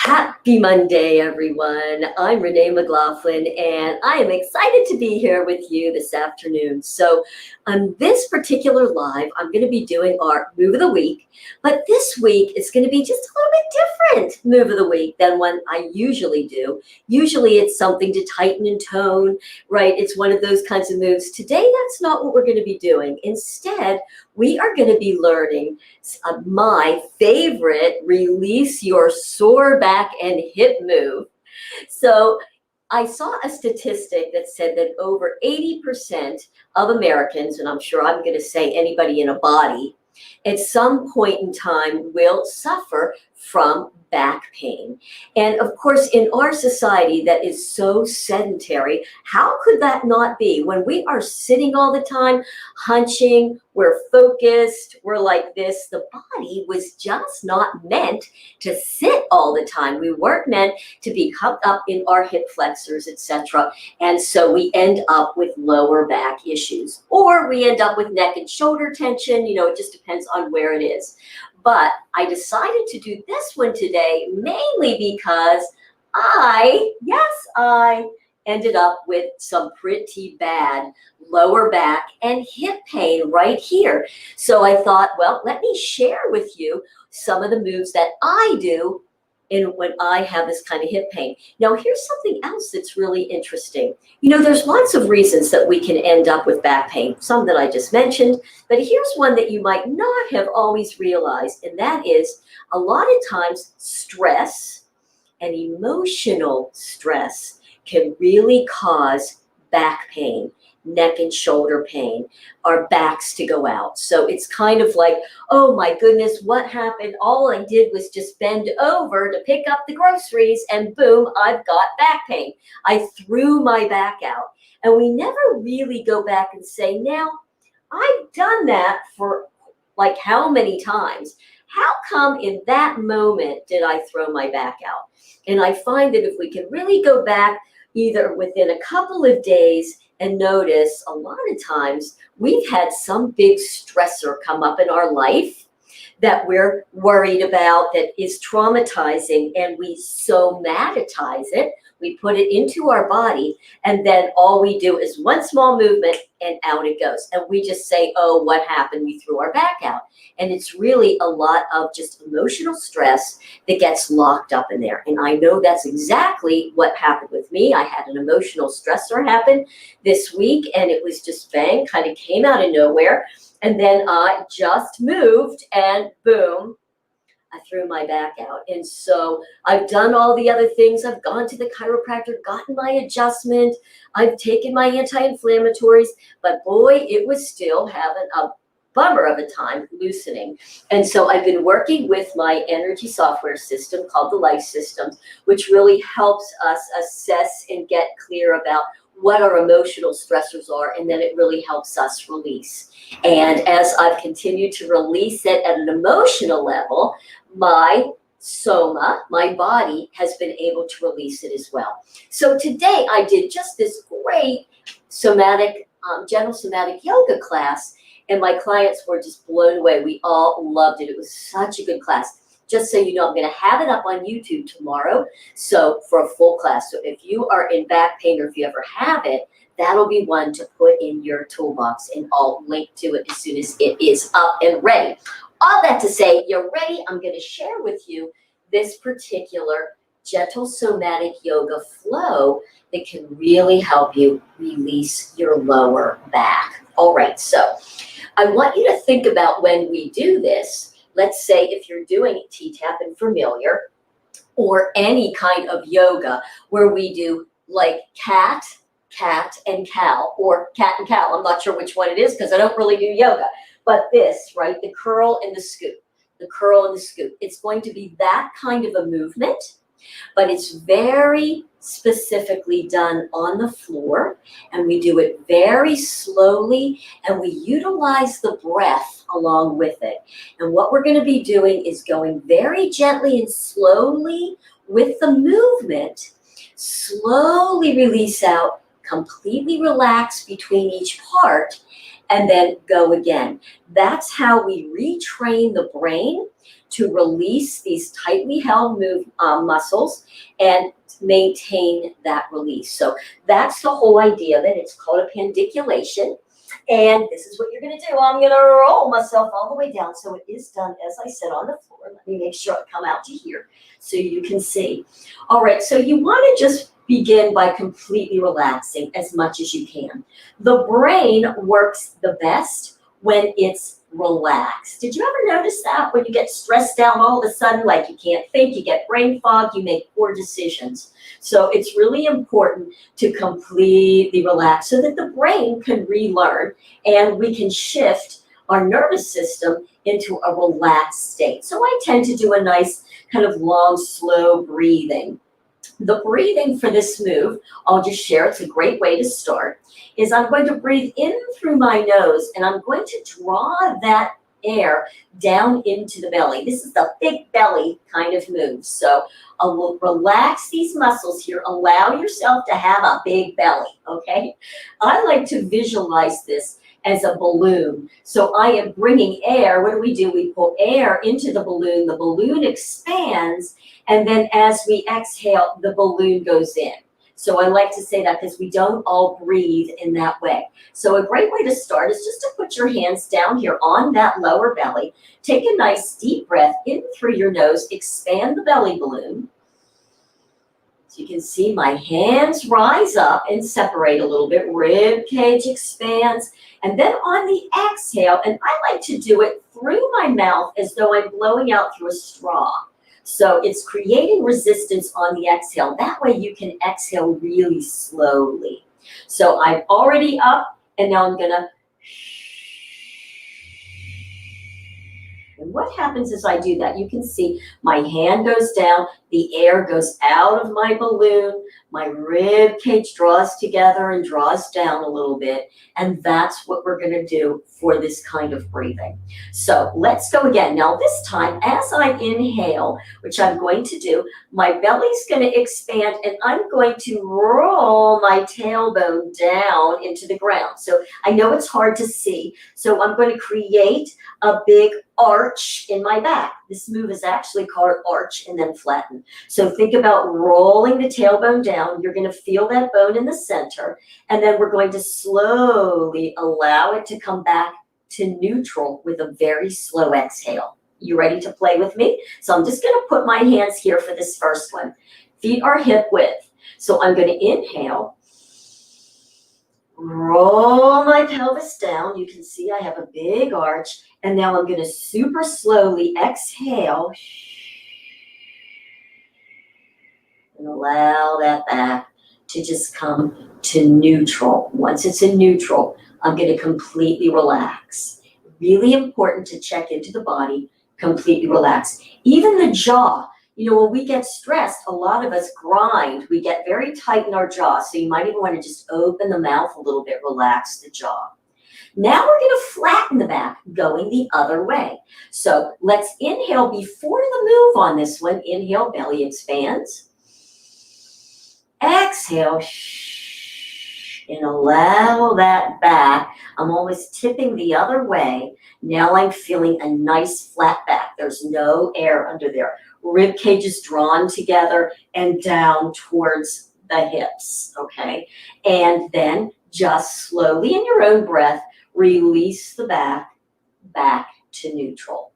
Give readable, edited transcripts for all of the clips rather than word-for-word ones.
Happy Monday, everyone. I'm Renee McLaughlin, and I am excited to be here with you this afternoon. So on this particular live, I'm going to be doing our Move of the Week, but this week is going to be just a little bit different Move of the Week than what I usually do. Usually it's something to tighten and tone, right? It's one of those kinds of moves. Today, that's not what we're going to be doing. Instead, we are going to be learning my favorite release your sore back and hip move. So I saw a statistic that said that over 80% of Americans, and I'm sure I'm going to say anybody in a body, at some point in time will suffer from back pain. And of course, in our society that is so sedentary, how could that not be? When we are sitting all the time, hunching, we're focused, we're like this, the body was just not meant to sit all the time. We weren't meant to be cupped up in our hip flexors, etc. And so we end up with lower back issues, or we end up with neck and shoulder tension. It just depends on where it is. But I decided to do this one today mainly because I ended up with some pretty bad lower back and hip pain right here. So I thought, well, let me share with you some of the moves that I do when I have this kind of hip pain. Now, here's something else that's really interesting. There's lots of reasons that we can end up with back pain, some that I just mentioned, but here's one that you might not have always realized, and that is a lot of times stress and emotional stress can really cause back pain, neck and shoulder pain, our backs to go out. So it's kind of like, oh my goodness, what happened? All I did was just bend over to pick up the groceries and boom, I've got back pain. I threw my back out. And we never really go back and say, now, I've done that for like how many times? How come in that moment did I throw my back out? And I find that if we can really go back either within a couple of days and notice a lot of times we've had some big stressor come up in our life that we're worried about, that is traumatizing, and we somatize it. We put it into our body, and then all we do is one small movement and out it goes. And we just say, oh, what happened? We threw our back out. And it's really a lot of just emotional stress that gets locked up in there. And I know that's exactly what happened with me. I had an emotional stressor happen this week, and it was just bang, kind of came out of nowhere. And then I just moved, and boom, I threw my back out. And so I've done all the other things. I've gone to the chiropractor, gotten my adjustment. I've taken my anti-inflammatories, but boy, it was still having a bummer of a time loosening. And so I've been working with my energy software system called the Life Systems, which really helps us assess and get clear about what our emotional stressors are, and then it really helps us release. And as I've continued to release it at an emotional level, my soma, my body, has been able to release it as well. So today I did just this great gentle somatic yoga class, and my clients were just blown away. We all loved it. It was such a good class. Just so you know, I'm going to have it up on YouTube tomorrow, so for a full class. So if you are in back pain, or if you ever have it, that'll be one to put in your toolbox, and I'll link to it as soon as it is up and ready. All that to say, you're ready. I'm going to share with you this particular gentle somatic yoga flow that can really help you release your lower back. All right, so I want you to think about when we do this. Let's say if you're doing T-tap and familiar, or any kind of yoga where we do like cat, and cow, or cat and cow. I'm not sure which one it is because I don't really do yoga. But this, right, the curl and the scoop, the curl and the scoop. It's going to be that kind of a movement, but it's very specifically done on the floor, and we do it very slowly, and we utilize the breath along with it. And what we're going to be doing is going very gently and slowly with the movement, slowly release out, completely relax between each part, and then go again. That's how we retrain the brain to release these tightly held muscles and maintain that release. So that's the whole idea of it. It's called a pandiculation. And this is what you're going to do. I'm going to roll myself all the way down. So it is done, as I said, on the floor. Let me make sure I come out to here so you can see. All right, so you want to just begin by completely relaxing as much as you can. The brain works the best when it's relaxed. Did you ever notice that? When you get stressed out all of a sudden, like you can't think, you get brain fog, you make poor decisions. So it's really important to completely relax so that the brain can relearn and we can shift our nervous system into a relaxed state. So I tend to do a nice kind of long, slow breathing. The breathing for this move, I'll just share, it's a great way to start, is I'm going to breathe in through my nose and I'm going to draw that air down into the belly. This is the big belly kind of move. So I'll relax these muscles here. Allow yourself to have a big belly, okay? I like to visualize this as a balloon. So I am bringing air. What do? We pull air into the balloon expands, and then as we exhale, the balloon goes in. So I like to say that because we don't all breathe in that way. So a great way to start is just to put your hands down here on that lower belly. Take a nice deep breath in through your nose, expand the belly balloon. So you can see my hands rise up and separate a little bit. Rib cage expands. And then on the exhale, and I like to do it through my mouth as though I'm blowing out through a straw. So it's creating resistance on the exhale. That way you can exhale really slowly. So I'm already up, and now I'm gonna. And what happens as I do that, you can see my hand goes down, the air goes out of my balloon, my rib cage draws together and draws down a little bit, and that's what we're gonna do for this kind of breathing. So let's go again. Now this time, as I inhale, which I'm going to do, my belly's gonna expand and I'm going to roll my tailbone down into the ground. So I know it's hard to see, so I'm going to create a big arch in my back. This move is actually called arch and then flatten. So think about rolling the tailbone down. You're going to feel that bone in the center, and then we're going to slowly allow it to come back to neutral with a very slow exhale. You ready to play with me? So I'm just going to put my hands here for this first one. Feet are hip width. So I'm going to inhale, roll my pelvis down. You can see I have a big arch. And now I'm going to super slowly exhale and allow that back to just come to neutral. Once it's in neutral, I'm going to completely relax. Really important to check into the body, completely relax. Even the jaw. You know, when we get stressed, a lot of us grind. We get very tight in our jaw. So you might even want to just open the mouth a little bit, relax the jaw. Now we're going to flatten the back, going the other way. So let's inhale before the move on this one. Inhale, belly expands. Exhale, and allow that back. I'm always tipping the other way. Now I'm feeling a nice flat back. There's no air under there. Rib cage is drawn together and down towards the hips, okay? And then just slowly in your own breath, release the back to neutral.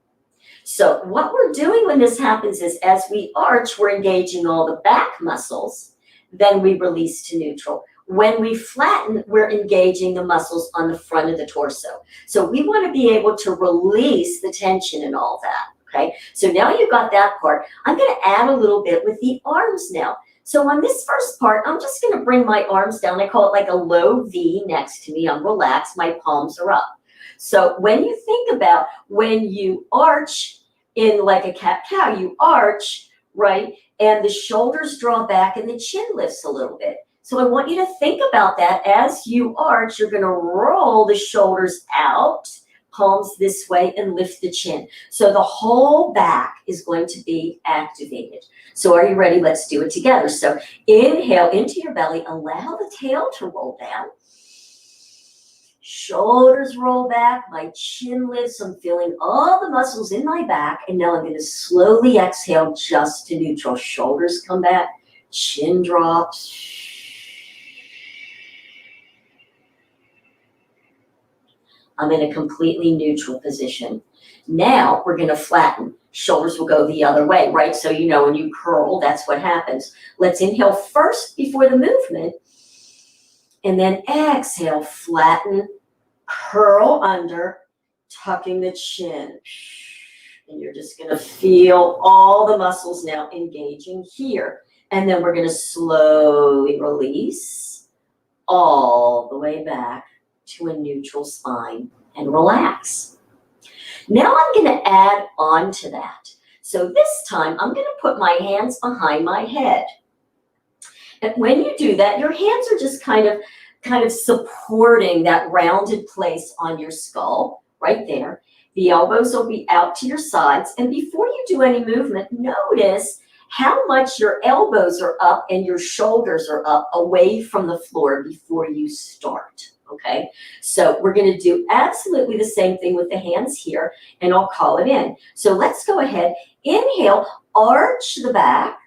So what we're doing when this happens is as we arch, we're engaging all the back muscles, then we release to neutral. When we flatten, we're engaging the muscles on the front of the torso. So we want to be able to release the tension and all that, okay? So now you've got that part. I'm going to add a little bit with the arms now. So on this first part, I'm just going to bring my arms down. I call it like a low V next to me. I'm relaxed. My palms are up. So when you think about when you arch in like a cat-cow, you arch, right? And the shoulders draw back and the chin lifts a little bit. So I want you to think about that as you arch. You're going to roll the shoulders out, palms this way, and lift the chin. So the whole back is going to be activated. So are you ready? Let's do it together. So inhale into your belly. Allow the tail to roll down. Shoulders roll back, my chin lifts, I'm feeling all the muscles in my back, and now I'm going to slowly exhale just to neutral. Shoulders come back, chin drops. I'm in a completely neutral position. Now we're going to flatten. Shoulders will go the other way, right? So you know when you curl, that's what happens. Let's inhale first before the movement, and then exhale, flatten, curl under, tucking the chin. And you're just going to feel all the muscles now engaging here. And then we're going to slowly release all the way back to a neutral spine and relax. Now I'm going to add on to that. So this time I'm going to put my hands behind my head. And when you do that, your hands are just kind of supporting that rounded place on your skull, right there. The elbows will be out to your sides. And before you do any movement, notice how much your elbows are up and your shoulders are up away from the floor before you start, okay? So we're going to do absolutely the same thing with the hands here, and I'll call it in. So let's go ahead. Inhale, arch the back,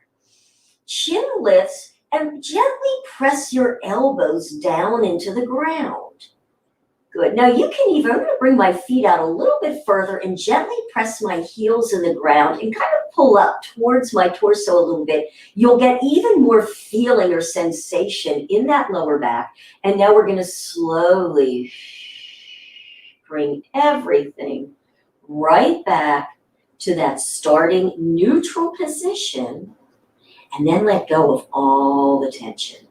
chin lifts, and gently press your elbows down into the ground. Good. Now you can even, I'm going to bring my feet out a little bit further and gently press my heels in the ground and kind of pull up towards my torso a little bit. You'll get even more feeling or sensation in that lower back. And now we're going to slowly bring everything right back to that starting neutral position, and then let go of all the tension.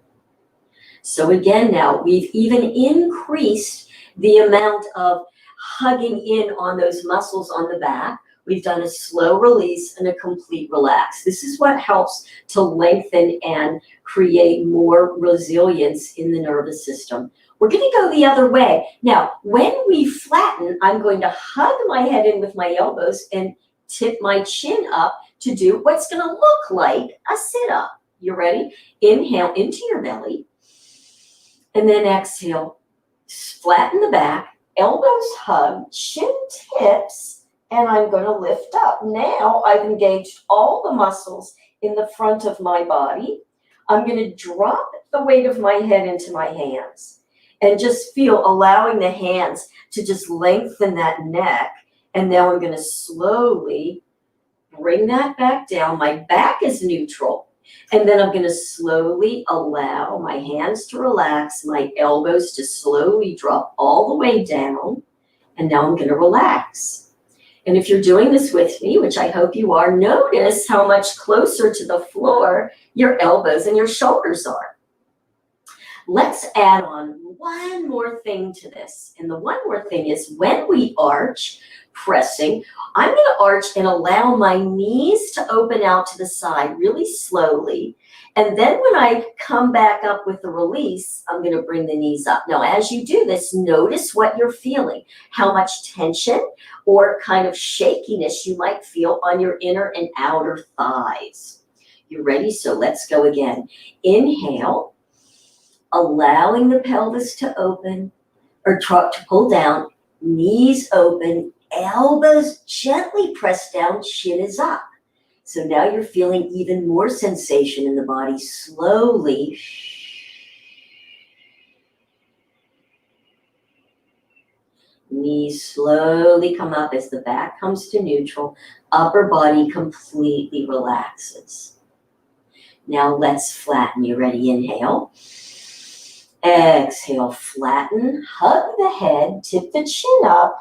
So again, now we've even increased the amount of hugging in on those muscles on the back. We've done a slow release and a complete relax. This is what helps to lengthen and create more resilience in the nervous system. We're going to go the other way. Now, when we flatten, I'm going to hug my head in with my elbows and tip my chin up to do what's going to look like a sit-up. You ready? Inhale into your belly, and then exhale. Flatten the back, elbows hug, chin tips, and I'm going to lift up. Now I've engaged all the muscles in the front of my body. I'm going to drop the weight of my head into my hands and just feel, allowing the hands to just lengthen that neck. And now I'm going to slowly bring that back down. My back is neutral. And then I'm going to slowly allow my hands to relax, my elbows to slowly drop all the way down. And now I'm going to relax. And if you're doing this with me, which I hope you are, notice how much closer to the floor your elbows and your shoulders are. Let's add on one more thing to this. And the one more thing is when we arch, pressing, I'm going to arch and allow my knees to open out to the side really slowly. And then when I come back up with the release, I'm going to bring the knees up. Now, as you do this, notice what you're feeling, how much tension or kind of shakiness you might feel on your inner and outer thighs. You ready? So let's go again. Inhale, allowing the pelvis to open or to pull down, knees open, elbows gently pressed down, chin is up. So now you're feeling even more sensation in the body. Slowly. Knees slowly come up as the back comes to neutral. Upper body completely relaxes. Now let's flatten. You ready? Inhale. Exhale, flatten. Hug the head. Tip the chin up.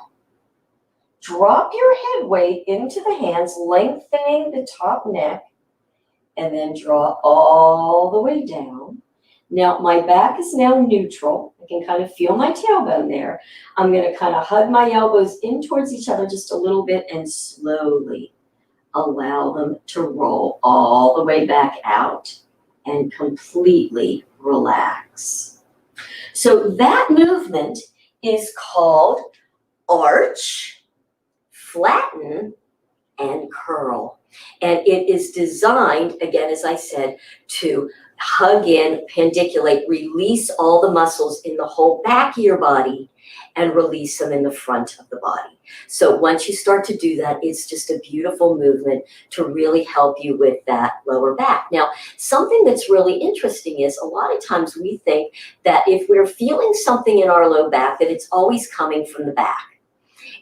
Drop your head weight into the hands, lengthening the top neck, and then draw all the way down. Now, my back is now neutral. I can kind of feel my tailbone there. I'm going to kind of hug my elbows in towards each other just a little bit and slowly allow them to roll all the way back out and completely relax. So that movement is called arch, flatten, and curl. And it is designed, again, as I said, to hug in, pandiculate, release all the muscles in the whole back of your body and release them in the front of the body. So once you start to do that, it's just a beautiful movement to really help you with that lower back. Now, something that's really interesting is a lot of times we think that if we're feeling something in our low back, that it's always coming from the back.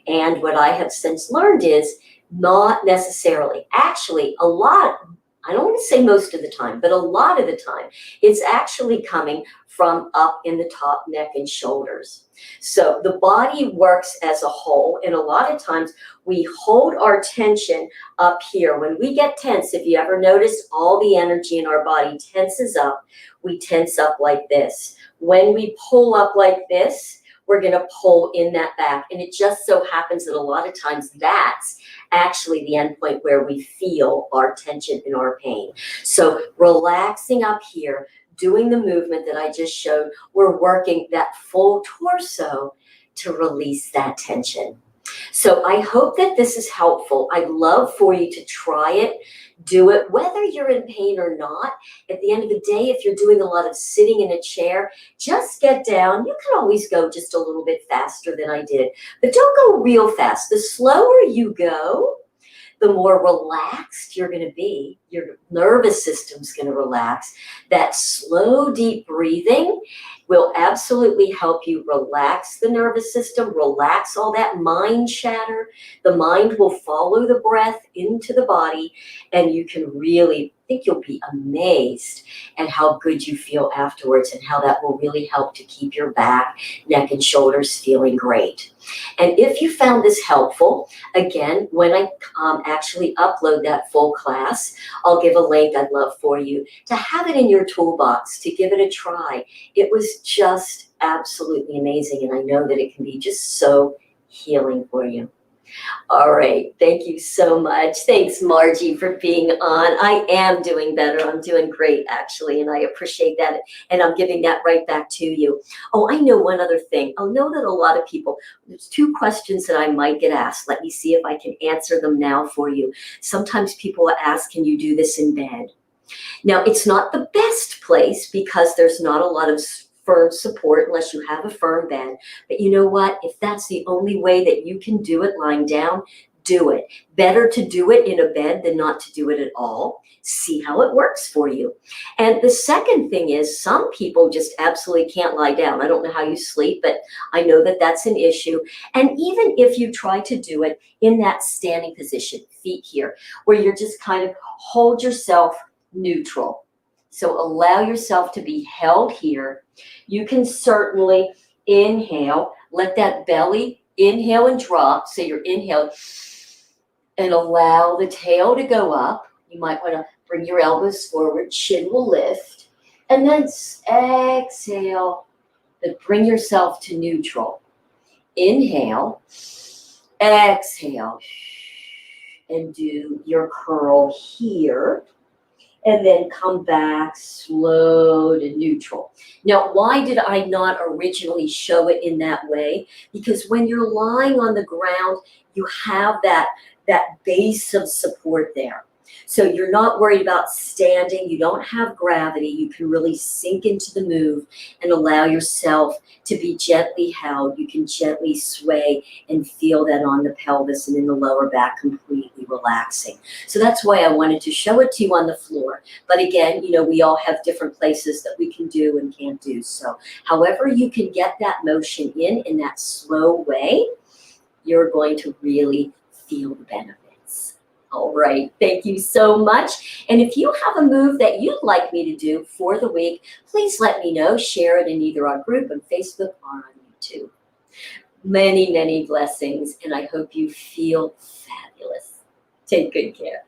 And what I have since learned is not necessarily. Actually, a lot, I don't want to say most of the time, but a lot of the time, it's actually coming from up in the top neck and shoulders. So the body works as a whole, and a lot of times we hold our tension up here. When we get tense, if you ever notice, all the energy in our body tenses up. We tense up like this. When we pull up like this, we're going to pull in that back. And it just so happens that a lot of times that's actually the end point where we feel our tension and our pain. So relaxing up here, doing the movement that I just showed, we're working that full torso to release that tension. So I hope that this is helpful. I'd love for you to try it, do it, whether you're in pain or not. At the end of the day, if you're doing a lot of sitting in a chair, just get down. You can always go just a little bit faster than I did, but don't go real fast. The slower you go, the more relaxed you're going to be. Your nervous system's going to relax. That slow, deep breathing will absolutely help you relax the nervous system, relax all that mind chatter. The mind will follow the breath into the body, and you can really, I think you'll be amazed at how good you feel afterwards and how that will really help to keep your back, neck, and shoulders feeling great. And if you found this helpful, again, when I actually upload that full class, I'll give a link I'd love for you to have it in your toolbox, to give it a try. It was just absolutely amazing, and I know that it can be just so healing for you. All right, thank you so much. Thanks, Margie, for being on. I am doing better. I'm doing great, actually, and I appreciate that, and I'm giving that right back to you. Oh, I know one other thing. I know that a lot of people, there's 2 questions that I might get asked. Let me see if I can answer them now for you. Sometimes people ask, can you do this in bed? Now, it's not the best place because there's not a lot of firm support unless you have a firm bed. But you know what? If that's the only way that you can do it lying down, do it. Better to do it in a bed than not to do it at all. See how it works for you. And the second thing is, some people just absolutely can't lie down. I don't know how you sleep, but I know that that's an issue. And even if you try to do it in that standing position, feet here, where you're just kind of hold yourself neutral. So allow yourself to be held here. You can certainly inhale, let that belly inhale and drop. So you're inhaling and allow the tail to go up. You might want to bring your elbows forward, chin will lift, and then exhale, but bring yourself to neutral. Inhale, exhale, and do your curl here. And then come back slow to neutral. Now, why did I not originally show it in that way? Because when you're lying on the ground, you have that base of support there. So you're not worried about standing. You don't have gravity. You can really sink into the move and allow yourself to be gently held. You can gently sway and feel that on the pelvis and in the lower back, completely relaxing. So that's why I wanted to show it to you on the floor. But again, you know, we all have different places that we can do and can't do. So however you can get that motion in that slow way, you're going to really feel the benefits. All right, thank you so much. And if you have a move that you'd like me to do for the week, please let me know. Share it in either our group on Facebook or on YouTube. Many, many blessings, and I hope you feel fabulous. Take good care.